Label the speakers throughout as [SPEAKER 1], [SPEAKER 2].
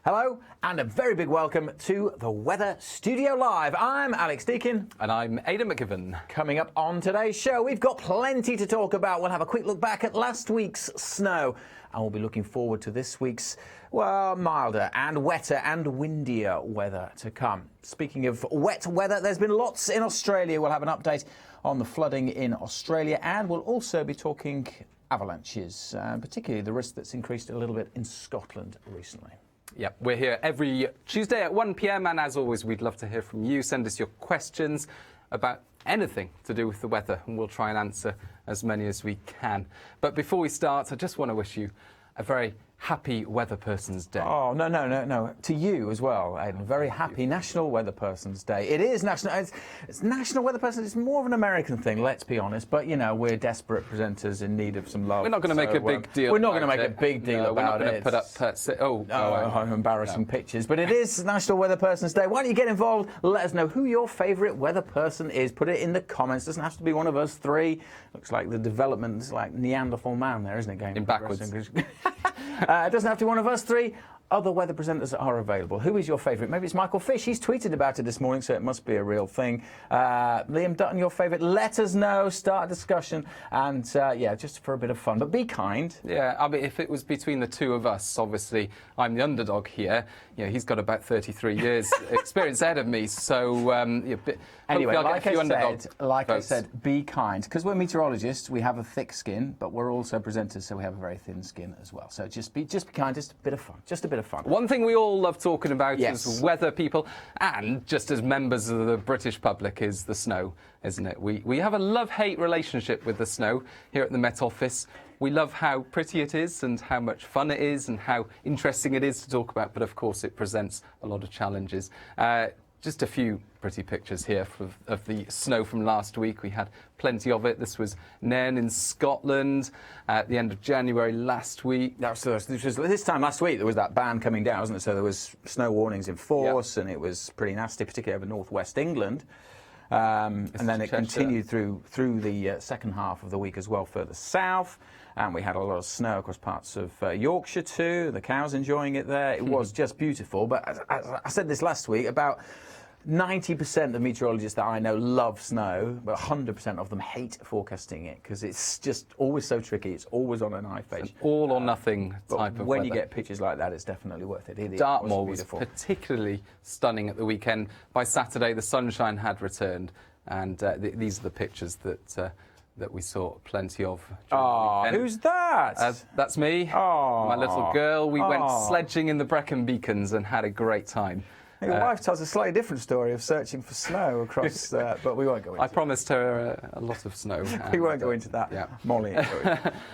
[SPEAKER 1] Hello, and a very big welcome to the Weather Studio Live. I'm Alex Deakin.
[SPEAKER 2] And I'm Aidan McGivern.
[SPEAKER 1] Coming up on today's show, we've got plenty to talk about. We'll have a quick look back at last week's snow, and we'll be looking forward to this week's, well, milder and wetter and windier weather to come. Speaking of wet weather, there's been lots in Australia. We'll have an update on the flooding in Australia, and we'll also be talking avalanches, particularly the risk that's increased a little bit in Scotland recently.
[SPEAKER 2] Yep, we're here every Tuesday at 1 p.m. and as always, we'd love to hear from you. Send us your questions about anything to do with the weather and we'll try and answer as many as we can. But before we start, I just want to wish you a very happy Weather Person's Day.
[SPEAKER 1] Oh, no. To you as well, Aidan. Very happy National Weather Person's Day. It is National... It's National Weather Person. It's more of an American thing, let's be honest. But, you know, we're desperate presenters in need of some love.
[SPEAKER 2] We're not going to make a big deal
[SPEAKER 1] We're not going to make a big deal about it.
[SPEAKER 2] We're not going to put up...
[SPEAKER 1] embarrassing pictures. But it is National Weather Person's Day. Why don't you get involved? Let us know who your favourite weather person is. Put it in the comments. Doesn't have to be one of us three. Looks like the development is like Neanderthal man there, isn't it? Game
[SPEAKER 2] in backwards.
[SPEAKER 1] It doesn't have to be one of us three. Other weather presenters are available. Who is your favourite? Maybe it's Michael Fish. He's tweeted about it this morning, so it must be a real thing. Liam Dutton, your favourite? Let us know. Start a discussion. And, yeah, just for a bit of fun. But be kind.
[SPEAKER 2] Yeah, I mean, if it was between the two of us, obviously, I'm the underdog here. You know, he's got about 33 years experience ahead of me. So,
[SPEAKER 1] anyway, like I said, be kind. Because we're meteorologists, we have a thick skin, but we're also presenters, so we have a very thin skin as well. So just be kind, just a bit of fun. Just a bit of fun.
[SPEAKER 2] One thing we all love talking about is weather, people, and just as members of the British public is the snow, isn't it? We have a love-hate relationship with the snow here at the Met Office. We love how pretty it is and how much fun it is and how interesting it is to talk about, but of course it presents a lot of challenges. Just a few pretty pictures here of the snow from last week. We had plenty of it. This was Nairn in Scotland at the end of January last week.
[SPEAKER 1] This time last week there was that ban coming down, wasn't it? So there was snow warnings in force, and it was pretty nasty, particularly over northwest England. And then it continued through the second half of the week as well, further south. And we had a lot of snow across parts of Yorkshire too. The cows enjoying it there. It was just beautiful. But as I said this last week, about 90% of meteorologists that I know love snow, but 100% of them hate forecasting it because it's just always so tricky. It's always on a knife edge.
[SPEAKER 2] All or nothing type of
[SPEAKER 1] when
[SPEAKER 2] weather.
[SPEAKER 1] You get pictures like that, it's definitely worth it.
[SPEAKER 2] Dartmoor was particularly stunning at the weekend. By Saturday, the sunshine had returned, and these are the pictures that we saw plenty of.
[SPEAKER 1] Who's that?
[SPEAKER 2] That's me, my little girl. We went sledging in the Brecon Beacons and had a great time.
[SPEAKER 1] Your wife tells a slightly different story of searching for snow across, but we won't go into
[SPEAKER 2] I promised her a lot of snow.
[SPEAKER 1] We won't go into that.
[SPEAKER 2] Yeah.
[SPEAKER 1] Molly.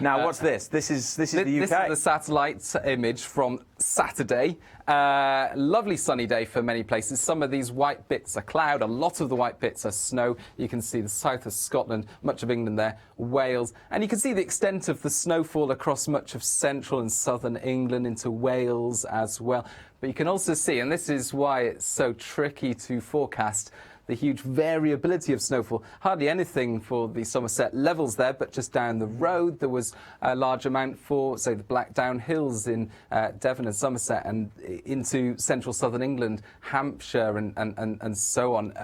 [SPEAKER 1] Now, what's this? This is the UK?
[SPEAKER 2] This is the satellite image from Saturday. Lovely sunny day for many places. Some of these white bits are cloud. A lot of the white bits are snow. You can see the south of Scotland, much of England there, Wales. And you can see the extent of the snowfall across much of central and southern England into Wales as well. But you can also see, and this is why it's so tricky to forecast, the huge variability of snowfall. Hardly anything for the Somerset levels there, but just down the road there was a large amount for, say, the Blackdown Hills in Devon and Somerset and into central southern England, Hampshire and so on.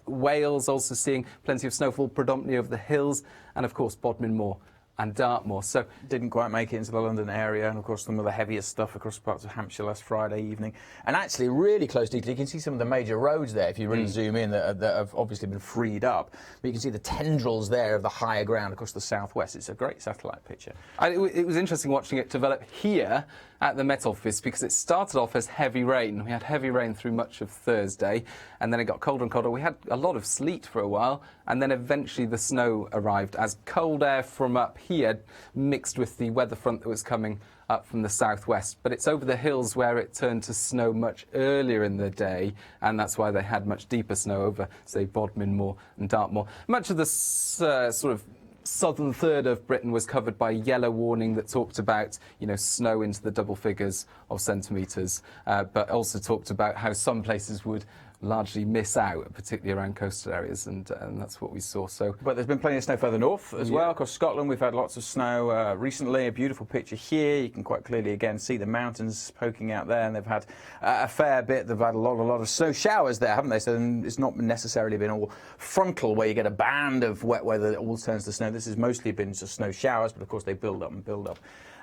[SPEAKER 2] Wales also seeing plenty of snowfall, predominantly over the hills, and of course Bodmin Moor and Dartmoor. So
[SPEAKER 1] didn't quite make it into the London area, and of course some of the heaviest stuff across parts of Hampshire last Friday evening. And actually really close to Italy, you can see some of the major roads there if you really zoom in that have obviously been freed up. But you can see the tendrils there of the higher ground across the southwest. It's a great satellite picture.
[SPEAKER 2] It was interesting watching it develop here at the Met Office because it started off as heavy rain. We had heavy rain through much of Thursday, and then it got colder and colder. We had a lot of sleet for a while, and then eventually the snow arrived as cold air from up here mixed with the weather front that was coming up from the southwest. But it's over the hills where it turned to snow much earlier in the day, and that's why they had much deeper snow over, say, Bodmin Moor and Dartmoor. Much of the sort of southern third of Britain was covered by a yellow warning that talked about, snow into the double figures of centimetres, but also talked about how some places would largely miss out, particularly around coastal areas, and that's what we saw. So,
[SPEAKER 1] but there's been plenty of snow further north as well. Across Scotland, we've had lots of snow recently. A beautiful picture here. You can quite clearly again see the mountains poking out there, and they've had a fair bit. They've had a lot of snow showers there, haven't they? So it's not necessarily been all frontal, where you get a band of wet weather that all turns to snow. This has mostly been just snow showers, but of course they build up and build up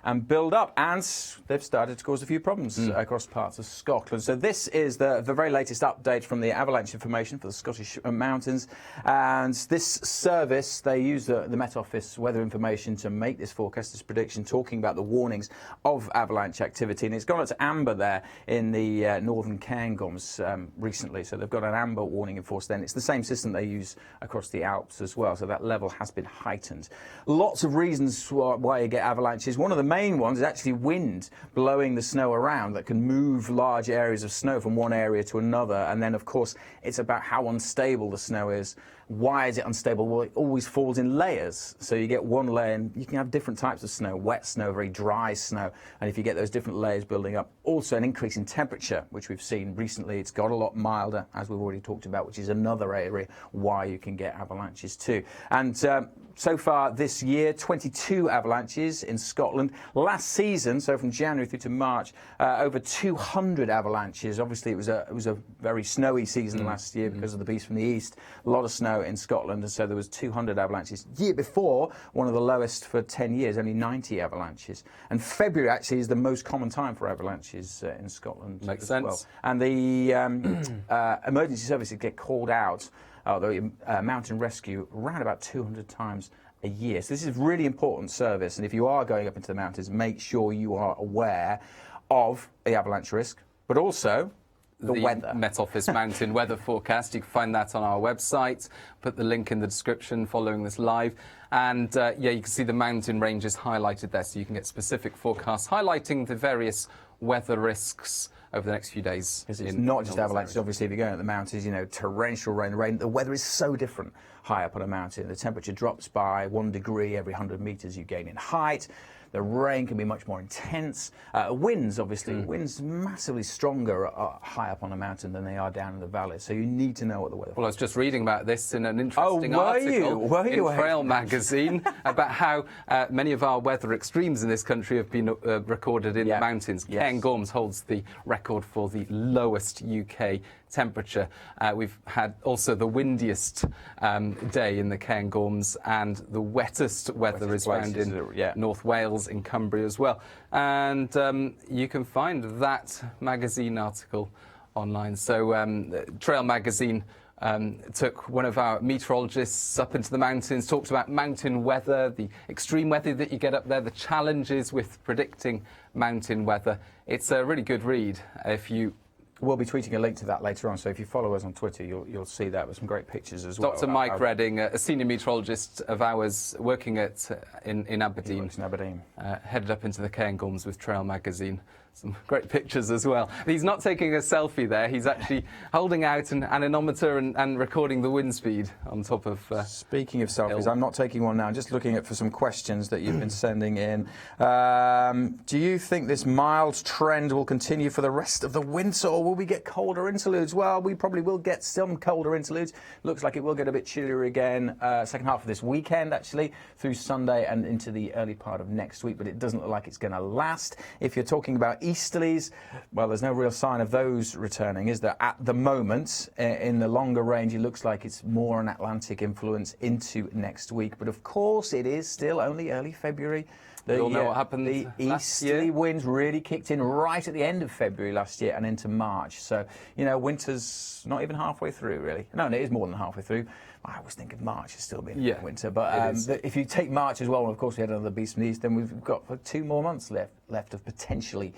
[SPEAKER 1] and build up, and they've started to cause a few problems across parts of Scotland. So this is the very latest update from the avalanche information for the Scottish mountains, and this service, they use the Met Office weather information to make this forecast, this prediction, talking about the warnings of avalanche activity, and it's gone up to amber there in the northern Cairngorms recently, so they've got an amber warning in force then. It's the same system they use across the Alps as well, so that level has been heightened. Lots of reasons why you get avalanches. One of the main ones is actually wind blowing the snow around that can move large areas of snow from one area to another. And then, of course, it's about how unstable the snow is. Why is it unstable? Well, it always falls in layers. So you get one layer, and you can have different types of snow, wet snow, very dry snow. And if you get those different layers building up, also an increase in temperature, which we've seen recently. It's got a lot milder, as we've already talked about, which is another area why you can get avalanches too. And so far this year, 22 avalanches in Scotland. Last season, so from January through to March, over 200 avalanches. Obviously, it was a very snowy season last year because of the beast from the east. A lot of snow in Scotland, and so there was 200 avalanches. Year before, one of the lowest for 10 years, only 90 avalanches. And February actually is the most common time for avalanches in Scotland.
[SPEAKER 2] Makes sense.
[SPEAKER 1] Well. And the emergency services get called out, the mountain rescue, around about 200 times a year. So this is a really important service, and if you are going up into the mountains, make sure you are aware of the avalanche risk, but also the weather.
[SPEAKER 2] Met Office mountain weather forecast. You can find that on our website. Put the link in the description following this live. And yeah, you can see the mountain ranges highlighted there, so you can get specific forecasts highlighting the various weather risks over the next few days.
[SPEAKER 1] It's not just avalanches. Obviously, if you're going up the mountains, you know, torrential rain. The weather is so different high up on a mountain. The temperature drops by 1 degree every 100 meters you gain in height. The rain can be much more intense. Winds, obviously, winds massively stronger high up on a mountain than they are down in the valley. So you need to know what the weather.
[SPEAKER 2] Well, I was just reading about this in an interesting article in Trail magazine about how many of our weather extremes in this country have been recorded in the mountains. Cairngorms holds the record for the lowest UK temperature. We've had also the windiest day in the Cairngorms, and the wettest weather is found in North Wales, in Cumbria as well. And you can find that magazine article online. So Trail magazine took one of our meteorologists up into the mountains, talked about mountain weather, the extreme weather that you get up there, the challenges with predicting mountain weather. It's a really good read.
[SPEAKER 1] We'll be tweeting a link to that later on, so if you follow us on Twitter, you'll see that with some great pictures as well.
[SPEAKER 2] Dr. Mike Redding, a senior meteorologist of ours working in Aberdeen, headed up into the Cairngorms with Trail magazine. Some great pictures as well. He's not taking a selfie there. He's actually holding out an anemometer and recording the wind speed on top of...
[SPEAKER 1] Speaking of selfies, I'm not taking one now. I'm just looking for some questions that you've been sending in. Do you think this mild trend will continue for the rest of the winter, or will we get colder interludes? Well, we probably will get some colder interludes. Looks like it will get a bit chillier again second half of this weekend, actually, through Sunday and into the early part of next week, but it doesn't look like it's going to last. If you're talking about easterlies, well, there's no real sign of those returning, is there, at the moment? In the longer range, it looks like it's more an Atlantic influence into next week. But of course, it is still only early February.
[SPEAKER 2] We all know what happened
[SPEAKER 1] The easterly winds really kicked in right at the end of February last year and into March. So, you know, winter's not even halfway through, really. No, it is more than halfway through. I always think of March as still being winter. But if you take March as well, and of course we had another beast from the east, then we've got 2 more months left of potentially,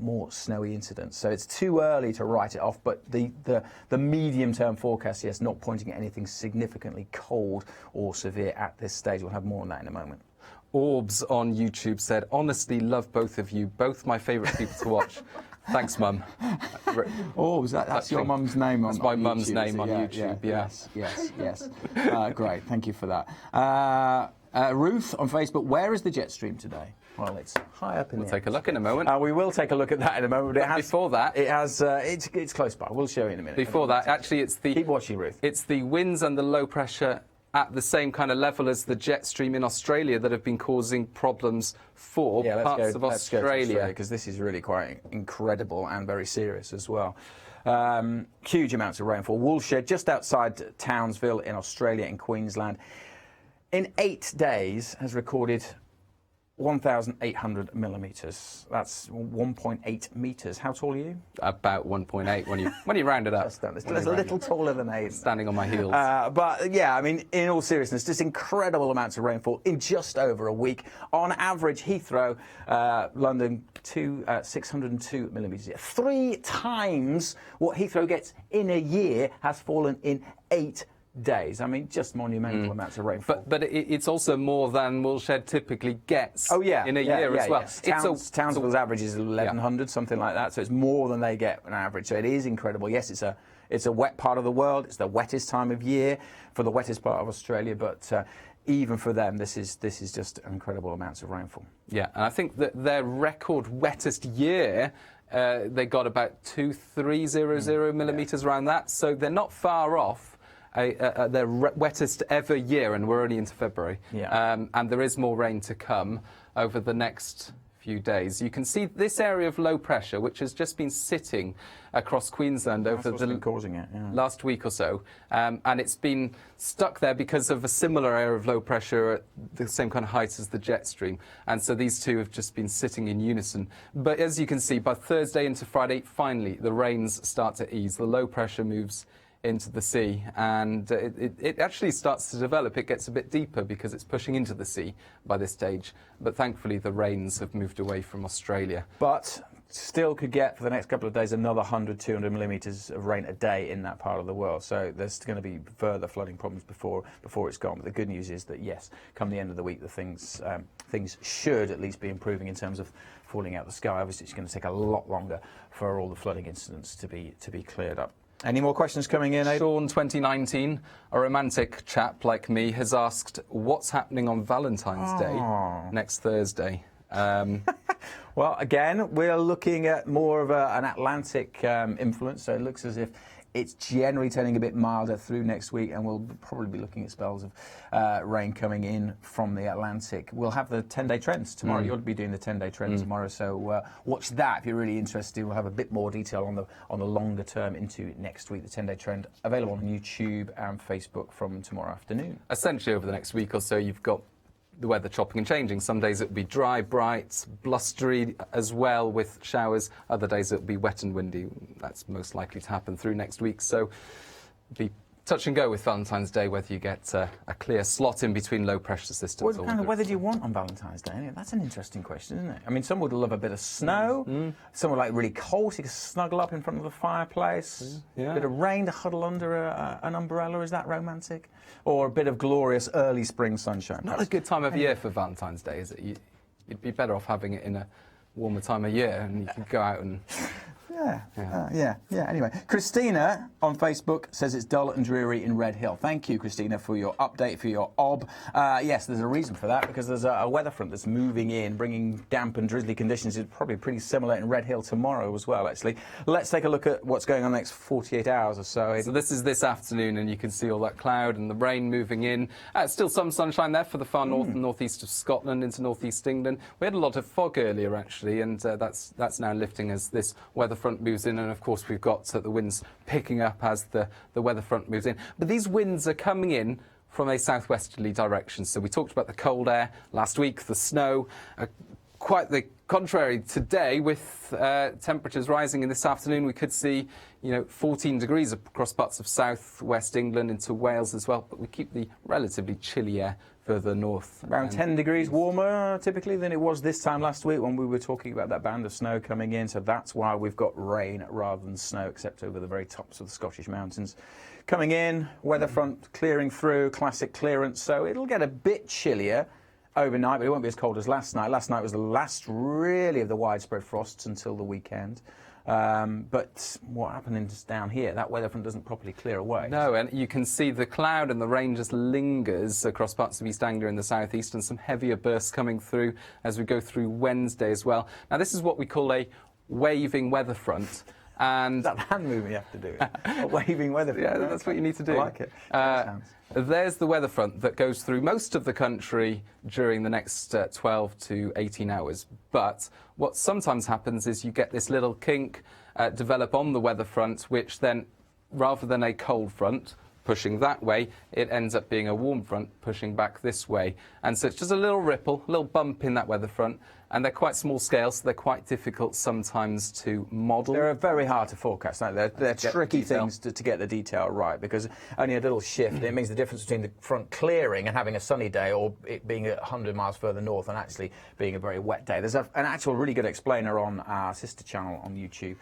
[SPEAKER 1] more snowy incidents. So it's too early to write it off. But the medium-term forecast, yes, not pointing at anything significantly cold or severe at this stage. We'll have more on that in a moment.
[SPEAKER 2] Orbs on YouTube said, honestly love both of you, both my favourite people to watch. Thanks, Mum.
[SPEAKER 1] Orbs, that's your mum's name on YouTube.
[SPEAKER 2] That's my mum's name on YouTube,
[SPEAKER 1] Yes. Great, thank you for that. Ruth on Facebook, where is the jet stream today? Well, it's high up in the
[SPEAKER 2] We'll take a look in a moment.
[SPEAKER 1] We will take a look at that in a moment. But
[SPEAKER 2] before that,
[SPEAKER 1] it's close by. We'll show you in a minute.
[SPEAKER 2] Before that, actually,
[SPEAKER 1] keep watching, Ruth.
[SPEAKER 2] It's the winds and the low pressure at the same kind of level as the jet stream in Australia that have been causing problems for parts of Australia.
[SPEAKER 1] Because this is really quite incredible and very serious as well. Huge amounts of rainfall. Woolshed, just outside Townsville in Australia, in Queensland, in 8 days has recorded 1,800 millimetres. That's 1.8 metres. How tall are you?
[SPEAKER 2] About 1.8 when you round it up.
[SPEAKER 1] That's a little taller than 8.
[SPEAKER 2] Standing on my heels.
[SPEAKER 1] But yeah, I mean, in all seriousness, just incredible amounts of rainfall in just over a week. On average, Heathrow, London, 602 millimetres. 3 times what Heathrow gets in a year has fallen in 8 days. I mean, just monumental amounts of rainfall.
[SPEAKER 2] But it's also more than Woolshed typically gets in a year as well.
[SPEAKER 1] Yes. Townsville's average is 1,100, something like that, so it's more than they get on average. So it is incredible. Yes, it's a wet part of the world. It's the wettest time of year for the wettest part of Australia, but even for them, this is just incredible amounts of rainfall. Yeah,
[SPEAKER 2] and I think that their record wettest year, they got about 2,300 millimetres around that, so they're not far off their wettest ever year, and we're only into February. And there is more rain to come over the next few days. You can see this area of low pressure, which has just been sitting across Queensland over the
[SPEAKER 1] causing it,
[SPEAKER 2] last week or so, and it's been stuck there because of a similar area of low pressure at the same kind of height as the jet stream, and so these two have just been sitting in unison. But as you can see, by Thursday into Friday, finally the rains start to ease. The low pressure moves into the sea, and it actually starts to develop. It gets a bit deeper because it's pushing into the sea by this stage, but thankfully the rains have moved away from Australia.
[SPEAKER 1] But still could get, for the next couple of days, another 100, 200 millimetres of rain a day in that part of the world. So there's going to be further flooding problems before it's gone. But the good news is that, yes, come the end of the week, the things should at least be improving in terms of falling out the sky. Obviously, it's going to take a lot longer for all the flooding incidents to be cleared up. Any more questions coming in, Aidan?
[SPEAKER 2] Sean, 2019, a romantic chap like me, has asked what's happening on Valentine's Day next Thursday.
[SPEAKER 1] Well, again, we're looking at more of an Atlantic influence, so it looks as if it's generally turning a bit milder through next week, and we'll probably be looking at spells of rain coming in from the Atlantic. We'll have the 10-day trends tomorrow. You'll be doing the 10-day trend tomorrow, so watch that if you're really interested. We'll have a bit more detail on the longer term into next week. The 10-day trend available on YouTube and Facebook from tomorrow afternoon.
[SPEAKER 2] Essentially, over the next week or so, you've got the weather chopping and changing. Some days it'll be dry, bright, blustery as well with showers. Other days it'll be wet and windy. That's most likely to happen through next week. So be touch and go with Valentine's Day, whether you get a clear slot in between low pressure systems.
[SPEAKER 1] What kind of weather do you want on Valentine's Day? That's an interesting question, isn't it? I mean, some would love a bit of snow. Some would like really cold, so you can snuggle up in front of the fireplace. A bit of rain to huddle under an umbrella. Is that romantic? Or a bit of glorious early spring sunshine?
[SPEAKER 2] Not a good time of year for Valentine's Day, is it? You'd be better off having it in a warmer time of year, and you could go out and...
[SPEAKER 1] Anyway, Christina on Facebook says it's dull and dreary in Red Hill. Thank you, Christina, for your update, for your ob. Yes, there's a reason for that, because there's a weather front that's moving in, bringing damp and drizzly conditions. It's probably pretty similar in Red Hill tomorrow as well, actually. Let's take a look at what's going on the next 48 hours or so.
[SPEAKER 2] So this is this afternoon, and you can see all that cloud and the rain moving in. Still some sunshine there for the far north and northeast of Scotland into northeast England. We had a lot of fog earlier, actually, and that's now lifting as this weather front moves in, and of course we've got the winds picking up as the weather front moves in. But these winds are coming in from a southwesterly direction. So we talked about the cold air last week, the snow. Quite the contrary today, with temperatures rising in this afternoon. We could see 14 degrees across parts of south-west England into Wales as well, but we keep the relatively chilly air further north.
[SPEAKER 1] Around 10 degrees warmer, typically, than it was this time last week when we were talking about that band of snow coming in. So that's why we've got rain rather than snow, except over the very tops of the Scottish mountains. Coming in, weather front clearing through, classic clearance. So it'll get a bit chillier overnight, but it won't be as cold as last night. Last night was the last, really, of the widespread frosts until the weekend. But what happened down here, that weather front doesn't properly clear away.
[SPEAKER 2] No, and you can see the cloud and the rain just lingers across parts of East Anglia in the southeast, and some heavier bursts coming through as we go through Wednesday as well. Now, this is what we call a waving weather front. And
[SPEAKER 1] that hand movement you have to do. A waving weather front.
[SPEAKER 2] Yeah, that's what you need to do.
[SPEAKER 1] I like it.
[SPEAKER 2] There's the weather front that goes through most of the country during the next 12 to 18 hours. But what sometimes happens is you get this little kink develop on the weather front, which then, rather than a cold front pushing that way, it ends up being a warm front pushing back this way. And so it's just a little ripple, a little bump in that weather front. And they're quite small scale, so they're quite difficult sometimes to model.
[SPEAKER 1] They're very hard to forecast. They're tricky things to get the detail right, because only a little shift, it means the difference between the front clearing and having a sunny day, or it being 100 miles further north and actually being a very wet day. There's an actual really good explainer on our sister channel on YouTube,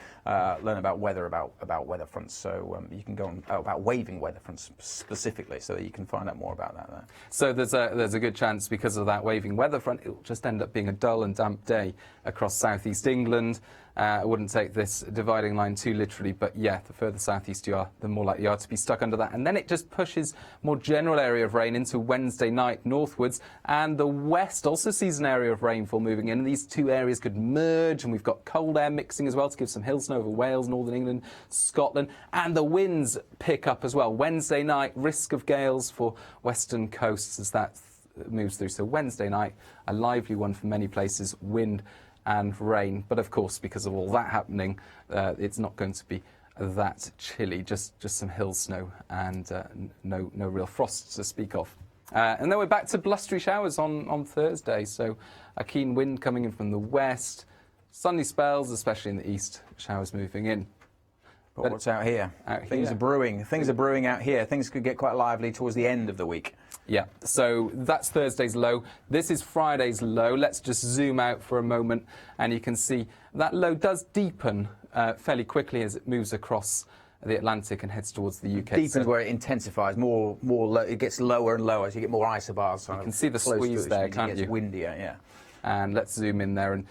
[SPEAKER 1] learn about weather, about weather fronts. So you can go on about waving weather fronts specifically, so that you can find out more about that there.
[SPEAKER 2] So there's a good chance, because of that waving weather front, it will just end up being a dull and damp day across southeast England. I wouldn't take this dividing line too literally, but yeah, the further southeast you are, the more likely you are to be stuck under that. And then it just pushes more general area of rain into Wednesday night northwards, and the west also sees an area of rainfall moving in. And these two areas could merge, and we've got cold air mixing as well to give some hill snow over Wales, northern England, Scotland, and the winds pick up as well. Wednesday night, risk of gales for western coasts as that moves through. So Wednesday night, a lively one for many places, wind and rain. But of course, because of all that happening, it's not going to be that chilly, just some hill snow and no real frost to speak of. And then we're back to blustery showers on Thursday. So a keen wind coming in from the west, sunny spells, especially in the east, showers moving in.
[SPEAKER 1] But what's out here? Things are brewing. Things are brewing out here. Things could get quite lively towards the end of the week.
[SPEAKER 2] Yeah, so that's Thursday's low. This is Friday's low. Let's just zoom out for a moment, and you can see that low does deepen fairly quickly as it moves across the Atlantic and heads towards the UK.
[SPEAKER 1] Deepens where it intensifies, more it gets lower and lower as you get more isobars.
[SPEAKER 2] You can see the squeeze there, can't you?
[SPEAKER 1] It gets windier, yeah.
[SPEAKER 2] And let's zoom in there. And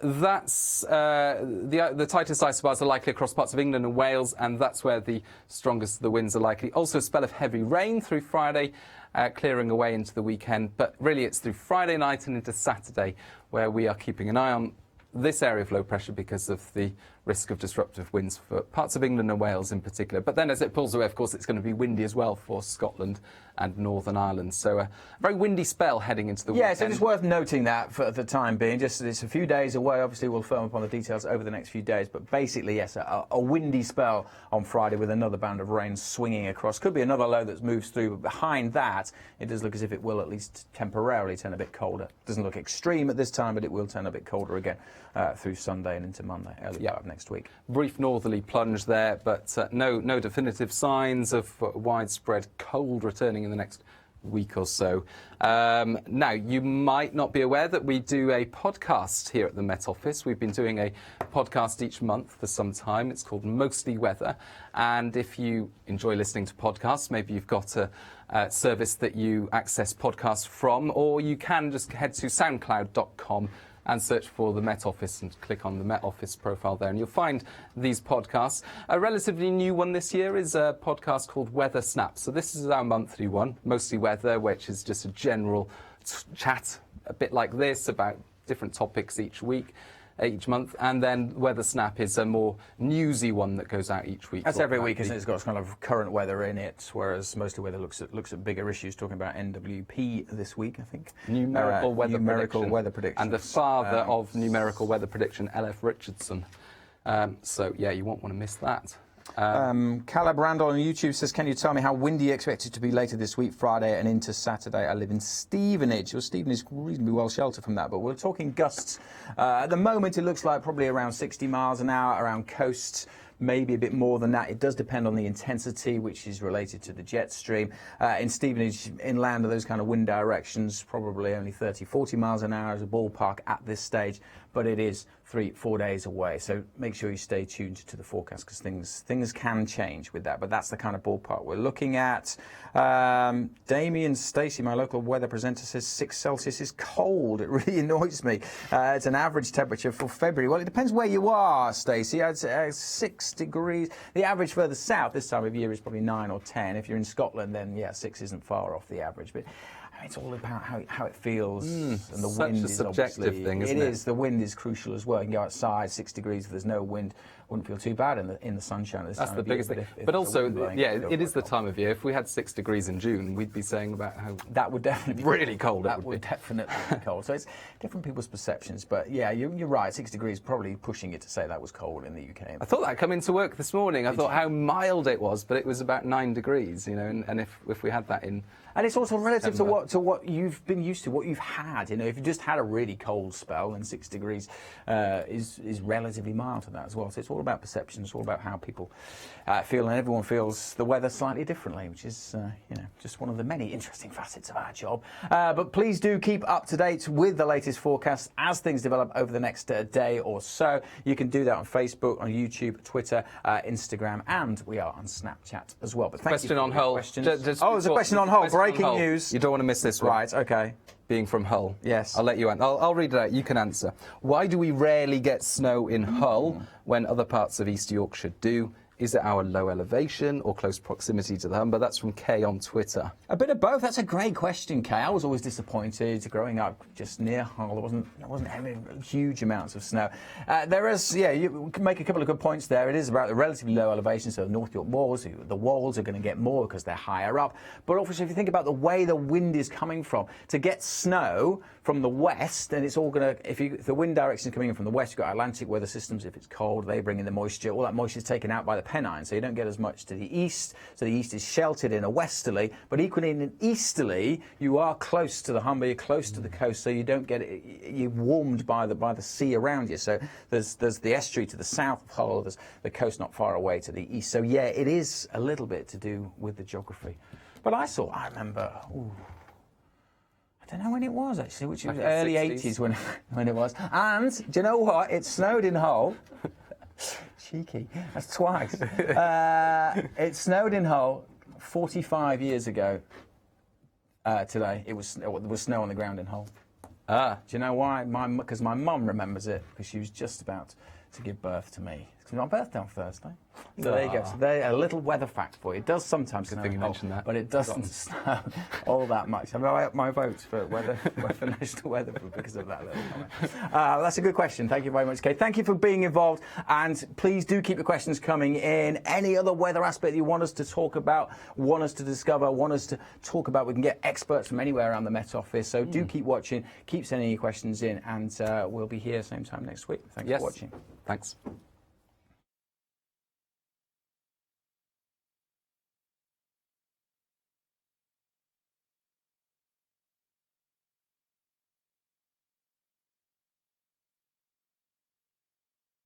[SPEAKER 2] that's the tightest isobars are likely across parts of England and Wales, and that's where the strongest of the winds are likely. Also a spell of heavy rain through Friday, clearing away into the weekend, but really it's through Friday night and into Saturday where we are keeping an eye on this area of low pressure because of the risk of disruptive winds for parts of England and Wales in particular. But then as it pulls away, of course, it's going to be windy as well for Scotland and Northern Ireland. So a very windy spell heading into the weekend.
[SPEAKER 1] Yeah, so it's worth noting that for the time being. Just it's a few days away. Obviously, we'll firm up on the details over the next few days. But basically, yes, a windy spell on Friday with another band of rain swinging across. Could be another low that moves through. But behind that, it does look as if it will at least temporarily turn a bit colder. Doesn't look extreme at this time, but it will turn a bit colder again through Sunday and into Monday, early part of next week.
[SPEAKER 2] Brief northerly plunge there, but no definitive signs of widespread cold returning in the next week or so. Now, you might not be aware that we do a podcast here at the Met Office. We've been doing a podcast each month for some time. It's called Mostly Weather. And if you enjoy listening to podcasts, maybe you've got a service that you access podcasts from, or you can just head to soundcloud.com and search for the Met Office and click on the Met Office profile there, and you'll find these podcasts. A relatively new one this year is a podcast called Weather Snap. So this is our monthly one, Mostly Weather, which is just a general chat, a bit like this, about different topics each month, and then Weather Snap is a more newsy one that goes out each week.
[SPEAKER 1] That's every week, isn't it? It's got kind of current weather in it, whereas Mostly Weather looks at bigger issues, talking about NWP this week, I think.
[SPEAKER 2] Numerical weather
[SPEAKER 1] prediction.
[SPEAKER 2] And the father of numerical weather prediction, L.F. Richardson. So, yeah, you won't want to miss that.
[SPEAKER 1] Caleb Randall on YouTube says, can you tell me how windy you expect it to be later this week, Friday and into Saturday? I live in Stevenage. Well, Stevenage is reasonably well sheltered from that, but we're talking gusts. At the moment, it looks like probably around 60 miles an hour around coasts. maybe a bit more than that. It does depend on the intensity, which is related to the jet stream. In Stevenage, inland of those kind of wind directions, probably only 30, 40 miles an hour as a ballpark at this stage, but it is 3-4 days away. So make sure you stay tuned to the forecast, because things can change with that. But that's the kind of ballpark we're looking at. Damien Stacey, my local weather presenter, says 6 Celsius is cold. It really annoys me. It's an average temperature for February. Well, it depends where you are, Stacey. I'd say 6 degrees. The average further south this time of year is probably 9 or 10. If you're in Scotland, then yeah, 6 isn't far off the average. But it's all about how it feels, and the wind is
[SPEAKER 2] subjective thing, isn't it?
[SPEAKER 1] It is. The wind is crucial as well. You can go outside 6 degrees if there's no wind. Wouldn't feel too bad in the sunshine.
[SPEAKER 2] That's the biggest thing. But also, yeah, it is the time of year. If we had 6 degrees in June, we'd be saying about how
[SPEAKER 1] that would definitely be
[SPEAKER 2] really cold.
[SPEAKER 1] That would definitely be cold. So it's different people's perceptions. But yeah, you're right. 6 degrees probably pushing it to say that was cold in the UK.
[SPEAKER 2] I thought that coming to work this morning. I thought how mild it was, but it was about 9 degrees. You know, and if we had that in.
[SPEAKER 1] And it's also relative to what you've been used to, what you've had. You know, if you just had a really cold spell, then 6 degrees is relatively mild to that as well. So it's all about perception. It's all about how people feel, and everyone feels the weather slightly differently, which is just one of the many interesting facets of our job. But please do keep up to date with the latest forecast as things develop over the next day or so. You can do that on Facebook, on YouTube, Twitter, Instagram, and we are on Snapchat as well. But
[SPEAKER 2] question on Hull.
[SPEAKER 1] There's a question on Hull. Breaking news.
[SPEAKER 2] You don't want to miss this one.
[SPEAKER 1] Right, okay.
[SPEAKER 2] Being from Hull.
[SPEAKER 1] Yes.
[SPEAKER 2] I'll let you answer. I'll read it out. You can answer. Why do we rarely get snow in Hull when other parts of East Yorkshire do? Is it our low elevation or close proximity to the Humber? That's from Kay on Twitter.
[SPEAKER 1] A bit of both. That's a great question, Kay. I was always disappointed growing up just near Hull. There wasn't any huge amounts of snow. There is, yeah, you can make a couple of good points there. It is about the relatively low elevation, so the North York Walls, the walls are going to get more because they're higher up. But also, if you think about the way the wind is coming from, to get snow from the west, and it's all going to, if the wind direction is coming in from the west, you've got Atlantic weather systems. If it's cold, they bring in the moisture. All that moisture is taken out by the Pennine, so you don't get as much to the east. So the east is sheltered in a westerly, but equally in an easterly, you are close to the Humber, you're close to the coast, so you don't get it. You're warmed by the sea around you. So there's the estuary to the south of Hull, there's the coast not far away to the east. So yeah, it is a little bit to do with the geography. But I remember. I don't know when it was actually, which was early 80s when it was. And do you know what? It snowed in Hull. Cheeky. That's twice. It snowed in Hull 45 years ago today. There was snow on the ground in Hull. Do you know why? Because my mum remembers it, because she was just about to give birth to me. It's my birthday on Thursday. So there you go. So there, a little weather fact for you. It does sometimes snow in Hull, but it doesn't snow all that much. I mean, I up my vote for national weather because of that little comment. That's a good question. Thank you very much, Kate. Thank you for being involved, and please do keep your questions coming in. Any other weather aspect you want us to talk about, want us to discover, want us to talk about, we can get experts from anywhere around the Met Office. So do keep watching, keep sending your questions in, and we'll be here same time next week. Thanks for watching.
[SPEAKER 2] Thanks.